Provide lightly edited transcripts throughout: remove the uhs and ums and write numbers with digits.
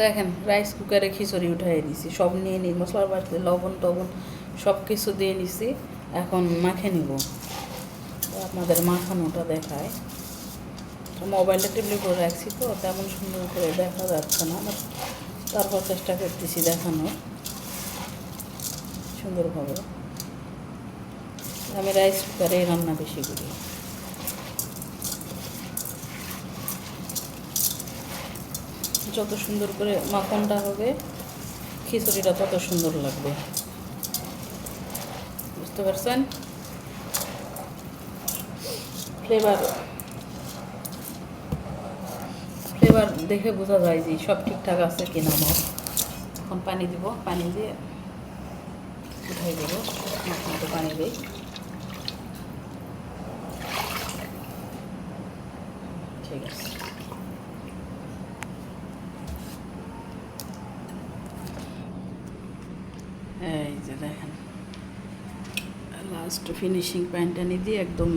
দেখেন রাইস কুকারে খিচুড়ি উঠাই দিছি, সব নিয়ে নিই, মশলার বাড়তে লবণ টবণ সব কিছু দিয়ে নিছি। এখন মাখে নিব, আপনাদের মাখানোটা দেখায়। মোবাইলটা টেবিলে করে রাখছি তো তেমন সুন্দর করে দেখা যাচ্ছে না, তারপর চেষ্টা করতেছি দেখানোর সুন্দরভাবে। আমি রাইস কুকারে রান্না বেশি করি। যত সুন্দর করে মাখনটা হবে খিচুড়িটা তত সুন্দর লাগবে, বুঝতে পারছেন? ফ্লেভার দেখে বোঝা যায় যে সব ঠিকঠাক আছে কিনা আমার। এখন পানি দিব, পানি দিয়ে উঠাই দেবো, মাখনটা পানি দিই। ঠিক আছে, এই যে দেখেন লাস্ট ফিনিশিং প্যানটানি দিয়ে একদম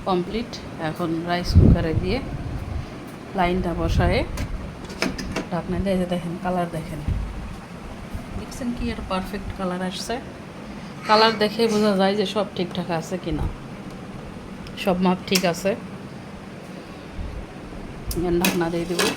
কমপ্লিট। এখন রাইস কুকারে দিয়ে লাইনটা বসায়ে ঢাকনা দিয়ে, যে দেখেন কালার দেখেন, দেখছেন কি একটা পারফেক্ট কালার আসছে। কালার দেখে বোঝা যায় যে সব ঠিকঠাক আছে কিনা, সব মাপ ঠিক আছে। ঢাকনা দিয়ে দেবো।